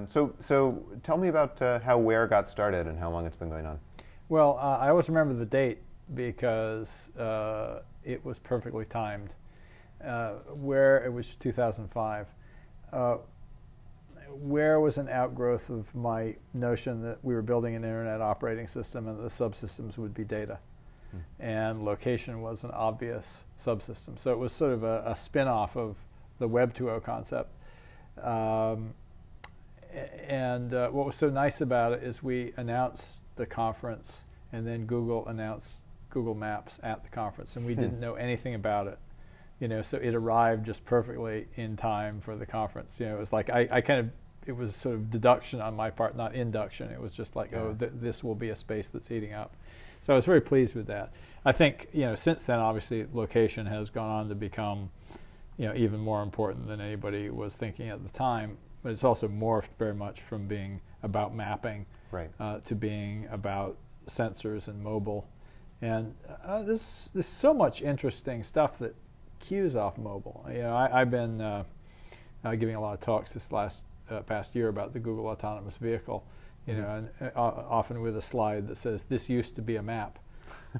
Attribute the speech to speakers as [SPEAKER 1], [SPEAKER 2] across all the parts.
[SPEAKER 1] So tell me about how Where got started and how long it's been going on.
[SPEAKER 2] Well, I always remember the date because it was perfectly timed. Where, it was 2005. Where was an outgrowth of my notion that we were building an internet operating system and the subsystems would be data. And location was an obvious subsystem. So it was sort of a spin-off of the Web 2.0 concept. What was so nice about it is we announced the conference, and then Google announced Google Maps at the conference, and we didn't know anything about it. So it arrived just perfectly in time for the conference. It was like it was sort of deduction on my part, not induction. It was just like, this will be a space that's heating up. So I was very pleased with that. I think, since then, obviously, location has gone on to become, even more important than anybody was thinking at the time. But it's also morphed very much from being about mapping to being about sensors and mobile. And there's so much interesting stuff that cues off mobile. I've been giving a lot of talks this past year about the Google autonomous vehicle, and often with a slide that says, this used to be a map,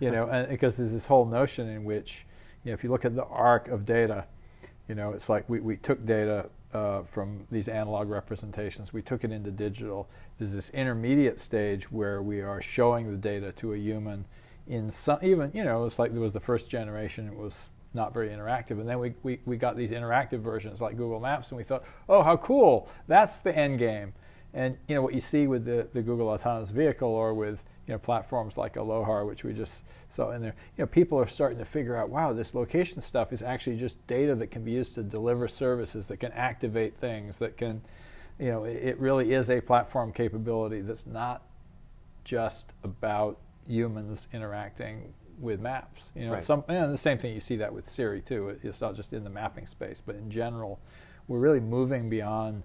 [SPEAKER 2] and because there's this whole notion in which, if you look at the arc of data, it's like we took data from these analog representations, we took it into digital. There's this intermediate stage where we are showing the data to a human in some, it's like there was the first generation, it was not very interactive, and then we got these interactive versions like Google Maps, and we thought, oh, how cool, that's the end game. And what you see with the Google autonomous vehicle, or with platforms like Aloha, which we just saw in there, people are starting to figure out, wow, this location stuff is actually just data that can be used to deliver services, that can activate things, that can, it really is a platform capability that's not just about humans interacting with maps. And the same thing, you see that with Siri too. It's not just in the mapping space, but in general, we're really moving beyond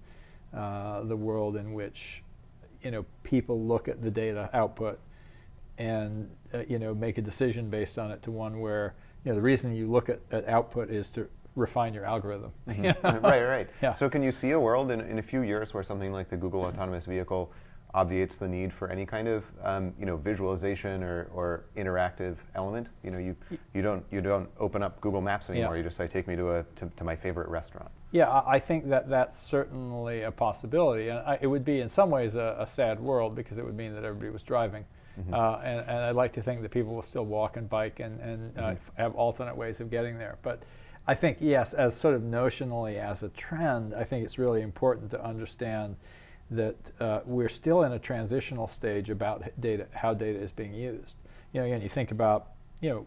[SPEAKER 2] the world in which people look at the data output and make a decision based on it, to one where the reason you look at output is to refine your algorithm.
[SPEAKER 1] Right.
[SPEAKER 2] Yeah.
[SPEAKER 1] So can you see a world in a few years where something like the Google autonomous vehicle obviates the need for any kind of visualization or interactive element? You don't open up Google Maps anymore. You just say, take me to my favorite restaurant. Yeah,
[SPEAKER 2] I think that's certainly a possibility, and it would be in some ways a sad world, because it would mean that everybody was driving. And I'd like to think that people will still walk and bike and have alternate ways of getting there. But I think, yes, as sort of notionally as a trend, I think it's really important to understand that we're still in a transitional stage about data, how data is being used. Again, you think about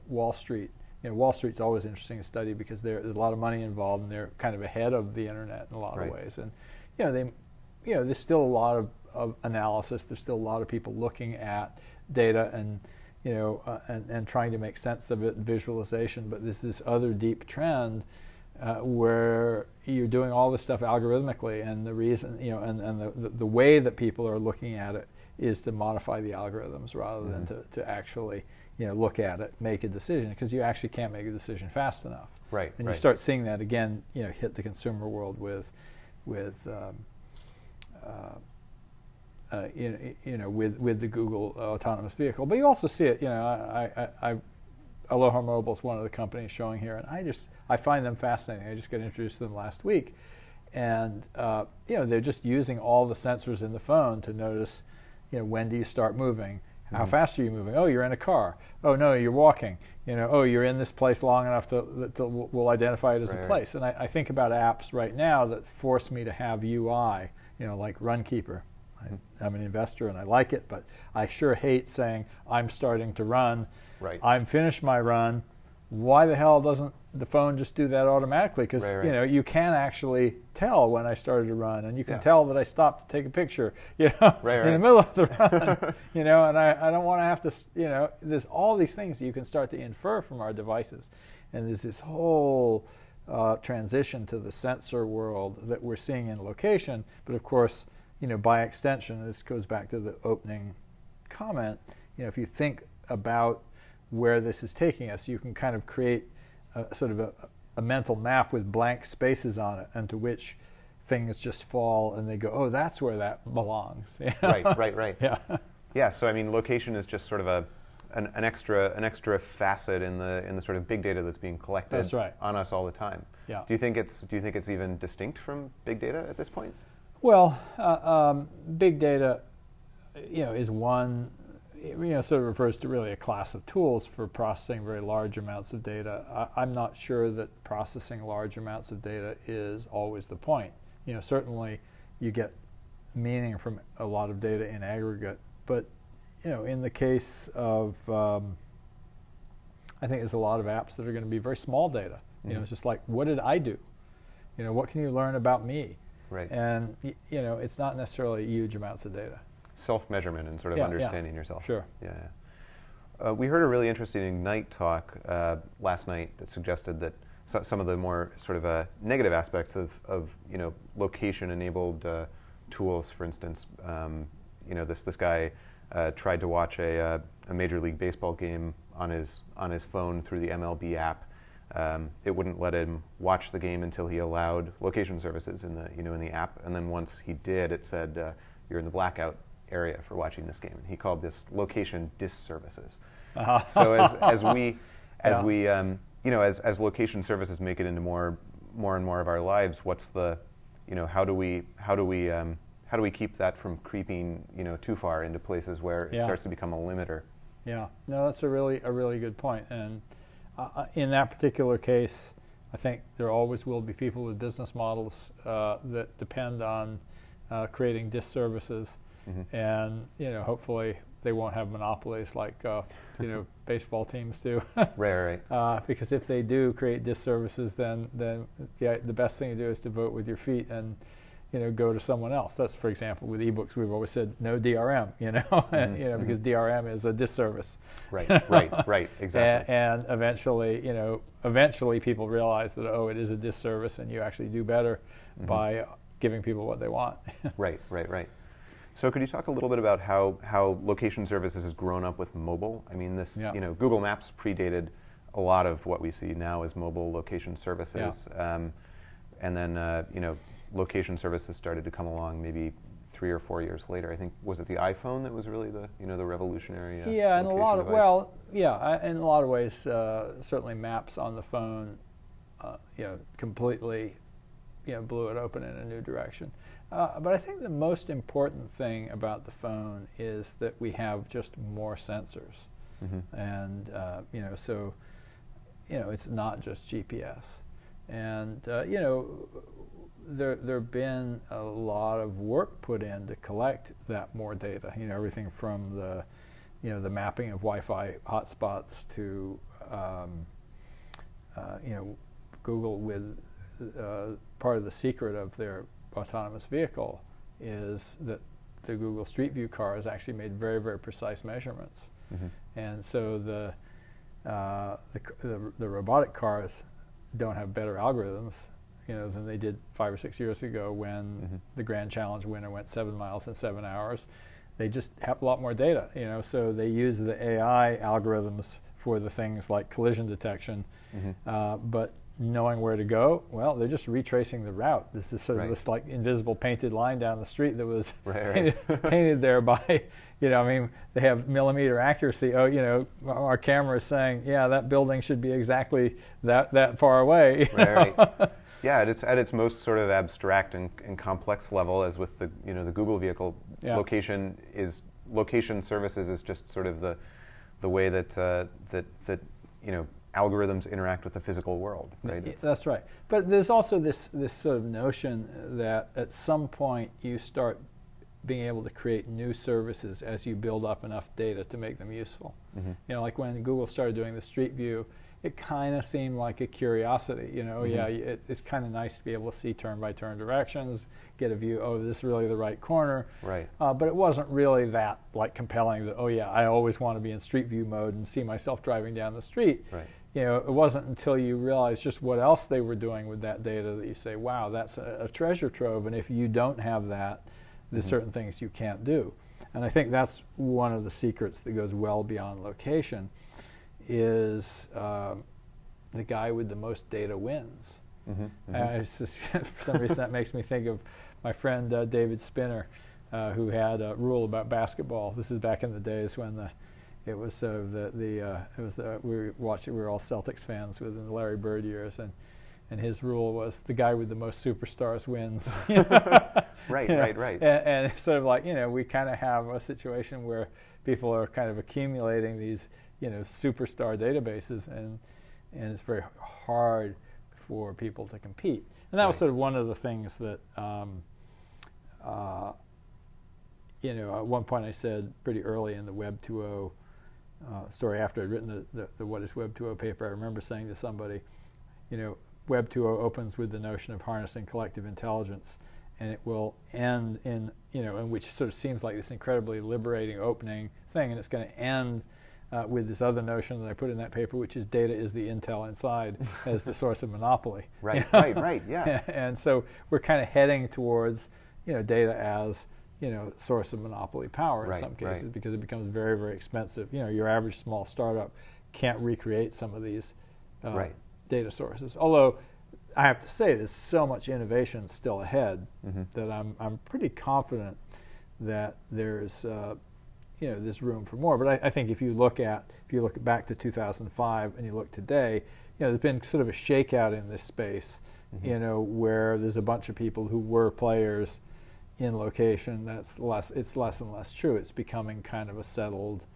[SPEAKER 2] Wall Street. Wall Street's always interesting to study, because there's a lot of money involved, and they're kind of ahead of the internet in a lot of ways. And there's still a lot of analysis. There's still a lot of people looking at data and and trying to make sense of it, and visualization. But there's this other deep trend where you're doing all this stuff algorithmically, and the reason, and the way that people are looking at it is to modify the algorithms rather than to actually, look at it, make a decision, because you actually can't make a decision fast enough.
[SPEAKER 1] Right.
[SPEAKER 2] And you start seeing that again, hit the consumer world with the Google autonomous vehicle. But you also see it, Aloha Mobile is one of the companies showing here, and I find them fascinating. I just got introduced to them last week, and they're just using all the sensors in the phone to notice, when do you start moving? How fast are you moving? Oh, you're in a car. Oh, no, you're walking. Oh, you're in this place long enough to we'll identify it as a place. And I think about apps right now that force me to have UI, like Runkeeper. I'm an investor and I like it, but I sure hate saying I'm starting to run. I'm finished my run. Why the hell doesn't the phone just do that automatically? Because you can actually tell when I started to run, and you can tell that I stopped to take a picture, in the middle of the run, and I don't want to have to, there's all these things you can start to infer from our devices, and there's this whole transition to the sensor world that we're seeing in location. But of course, by extension, this goes back to the opening comment. If you think about where this is taking us, you can kind of create sort of a mental map with blank spaces on it, and to which things just fall and they go, oh, that's where that belongs. You know?
[SPEAKER 1] Right.
[SPEAKER 2] Yeah.
[SPEAKER 1] Yeah. So I mean, location is just sort of an extra facet in the sort of big data that's being collected
[SPEAKER 2] That's right.
[SPEAKER 1] on us all the time.
[SPEAKER 2] Yeah.
[SPEAKER 1] Do you think it's even distinct from big data at this point?
[SPEAKER 2] Well, big data, is one, sort of refers to really a class of tools for processing very large amounts of data. I'm not sure that processing large amounts of data is always the point. Certainly you get meaning from a lot of data in aggregate, but in the case of, I think there's a lot of apps that are going to be very small data. It's just like, what did I do? What can you learn about me?
[SPEAKER 1] Right.
[SPEAKER 2] And it's not necessarily huge amounts of data.
[SPEAKER 1] Self-measurement and sort of understanding yourself.
[SPEAKER 2] Sure.
[SPEAKER 1] Yeah. We heard a really interesting Ignite talk last night that suggested that some of the more sort of negative aspects of location-enabled tools, for instance, this guy tried to watch a Major League Baseball game on his phone through the MLB app. It wouldn't let him watch the game until he allowed location services in the app, and then once he did, it said you're in the blackout area for watching this game. And he called this location disservices. So as location services make it into more and more of our lives, what's the how do we keep that from creeping too far into places where it starts to become a limiter?
[SPEAKER 2] Yeah, no, that's a really good point. And in that particular case, I think there always will be people with business models that depend on creating disservices, and hopefully they won't have monopolies like baseball teams do.
[SPEAKER 1] Right.
[SPEAKER 2] Because if they do create disservices, then the best thing to do is to vote with your feet and go to someone else. That's, for example, with ebooks, we've always said no DRM, because DRM is a disservice.
[SPEAKER 1] Right, exactly.
[SPEAKER 2] And eventually people realize that, it is a disservice, and you actually do better by giving people what they want.
[SPEAKER 1] Right. So could you talk a little bit about how location services has grown up with mobile? I mean, Google Maps predated a lot of what we see now as mobile location services, and then location services started to come along maybe 3 or 4 years later. I think, was it the iPhone that was really the revolutionary?
[SPEAKER 2] In a lot of ways, certainly maps on the phone, completely, blew it open in a new direction. But I think the most important thing about the phone is that we have just more sensors, and so it's not just GPS, and There've been a lot of work put in to collect that more data. Everything from the mapping of Wi-Fi hotspots to Google with part of the secret of their autonomous vehicle is that the Google Street View cars actually made very, very precise measurements, and so the robotic cars don't have better algorithms than they did 5 or 6 years ago when the Grand Challenge winner went 7 miles in 7 hours. They just have a lot more data, so they use the AI algorithms for the things like collision detection, but knowing where to go, well, they're just retracing the route. This is sort of this like invisible painted line down the street that was painted there by, they have millimeter accuracy. Our camera is saying, that building should be exactly that far away.
[SPEAKER 1] Yeah, at its most sort of abstract and complex level, as with the Google vehicle, location services is just sort of the way that algorithms interact with the physical world, right?
[SPEAKER 2] That's right. But there's also this sort of notion that at some point you start being able to create new services as you build up enough data to make them useful. Like when Google started doing the Street View, it kind of seemed like a curiosity, it's kind of nice to be able to see turn-by-turn directions, get a view, this is really the right corner. But it wasn't really that compelling that, I always want to be in Street View mode and see myself driving down the street. It wasn't until you realize just what else they were doing with that data that you say, wow, that's a treasure trove, and if you don't have that, there's certain things you can't do. And I think that's one of the secrets that goes well beyond location, is the guy with the most data wins. It's just, for some reason that makes me think of my friend David Spinner, who had a rule about basketball. This is back in the days when we were all Celtics fans within the Larry Bird years, and his rule was the guy with the most superstars wins.
[SPEAKER 1] Right.
[SPEAKER 2] And it's sort of like, we kind of have a situation where people are kind of accumulating these, superstar databases, and it's very hard for people to compete. And that was sort of one of the things that, at one point I said pretty early in the Web 2.0 story, after I'd written the What is Web 2.0 paper, I remember saying to somebody, Web 2.0 opens with the notion of harnessing collective intelligence, and it will end in, in which sort of seems like this incredibly liberating opening thing, and it's going to end with this other notion that I put in that paper, which is data is the intel inside as the source of monopoly.
[SPEAKER 1] Right, yeah.
[SPEAKER 2] And so we're kind of heading towards, data as, source of monopoly power in some cases, because it becomes very, very expensive. Your average small startup can't recreate some of these data sources. Although I have to say there's so much innovation still ahead that I'm pretty confident that there's there's room for more. But I think if you look back to 2005 and you look today, there's been sort of a shakeout in this space, where there's a bunch of people who were players in location. It's less and less true. It's becoming kind of a settled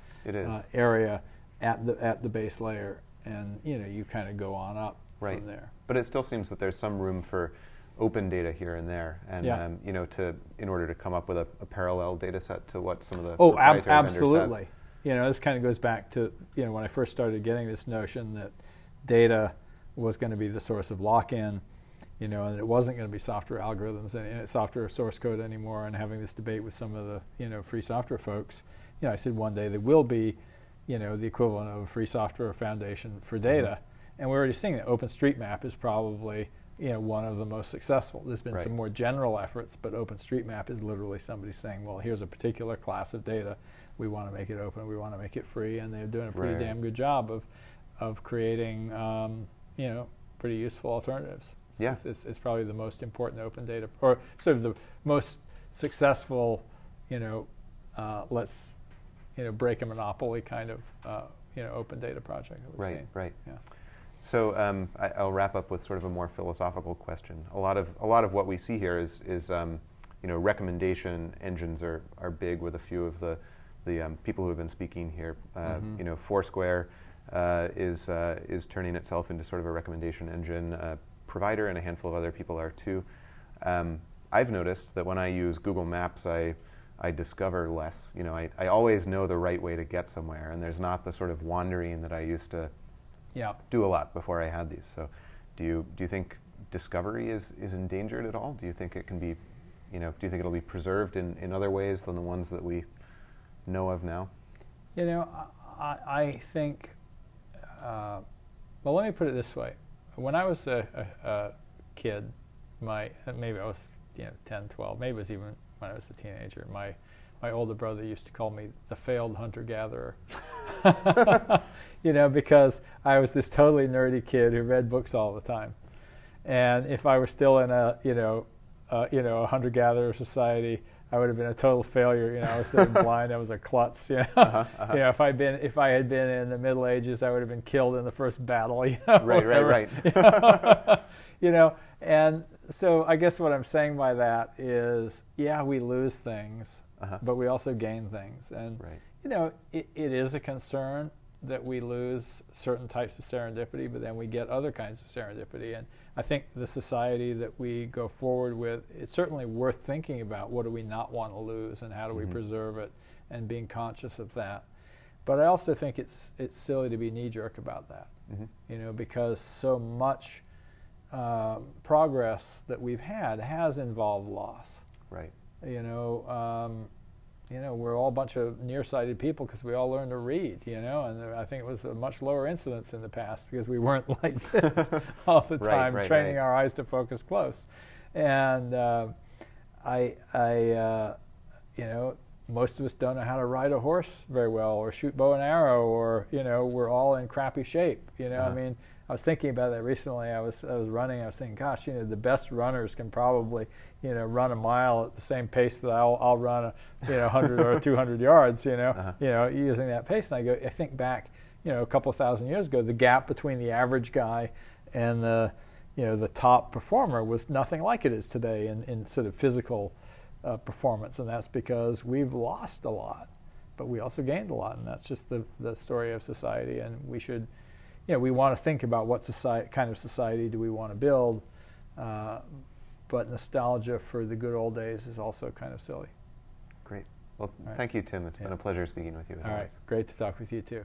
[SPEAKER 2] area at the base layer, and you kind of go on up from there.
[SPEAKER 1] But it still seems that there's some room for open data here and there, and in order to come up with a parallel data set to what some of the proprietary
[SPEAKER 2] absolutely
[SPEAKER 1] vendors have.
[SPEAKER 2] This kind of goes back to when I first started getting this notion that data was going to be the source of lock-in, and it wasn't going to be software algorithms and software source code anymore, and having this debate with some of the free software folks. I said one day there will be the equivalent of a free software foundation for data, and we're already seeing that OpenStreetMap is probably one of the most successful. There's been some more general efforts, but OpenStreetMap is literally somebody saying, well, here's a particular class of data. We want to make it open. We want to make it free. And they're doing a pretty damn good job of creating, pretty useful alternatives. It's probably the most important open data, or sort of the most successful, let's, break a monopoly kind of, open data project that we've seen. Yeah.
[SPEAKER 1] So I'll wrap up with sort of a more philosophical question. A lot of what we see here is recommendation engines are big with a few of the people who have been speaking here. Foursquare is turning itself into sort of a recommendation engine provider, and a handful of other people are too. I've noticed that when I use Google Maps, I discover less. I always know the right way to get somewhere, and there's not the sort of wandering that I used to do a lot before I had these. So do you think discovery is endangered at all? Do you think it can be, do you think it'll be preserved in other ways than the ones that we know of now?
[SPEAKER 2] I think, well, let me put it this way. When I was a kid, maybe I was 10, 12, maybe it was even when I was a teenager, my older brother used to call me the failed hunter-gatherer. Because I was this totally nerdy kid who read books all the time. And if I were still in a a hunter-gatherer society, I would have been a total failure. I was sitting blind. I was a klutz. If I had been in the Middle Ages, I would have been killed in the first battle.
[SPEAKER 1] Right.
[SPEAKER 2] And so I guess what I'm saying by that is, we lose things, but we also gain things. And it is a concern that we lose certain types of serendipity, but then we get other kinds of serendipity. And I think the society that we go forward with, it's certainly worth thinking about what do we not want to lose and how do we preserve it, and being conscious of that. But I also think it's silly to be knee-jerk about that, because so much progress that we've had has involved loss.
[SPEAKER 1] Right.
[SPEAKER 2] We're all a bunch of nearsighted people because we all learned to read, and I think it was a much lower incidence in the past because we weren't like this all the time, training our eyes to focus close. And most of us don't know how to ride a horse very well, or shoot bow and arrow, or we're all in crappy shape. I mean, I was thinking about that recently. I was running. I was thinking, gosh, the best runners can probably, run a mile at the same pace that I'll run, 100 or 200 yards, using that pace. And I think back, a couple of thousand years ago, the gap between the average guy and the top performer was nothing like it is today in sort of physical performance, and that's because we've lost a lot, but we also gained a lot, and that's just the story of society. And we should, we want to think about what kind of society do we want to build, but nostalgia for the good old days is also kind of silly.
[SPEAKER 1] Great. Well, thank you, Tim. It's been a pleasure speaking with you as always.
[SPEAKER 2] All right. Great to talk with you too.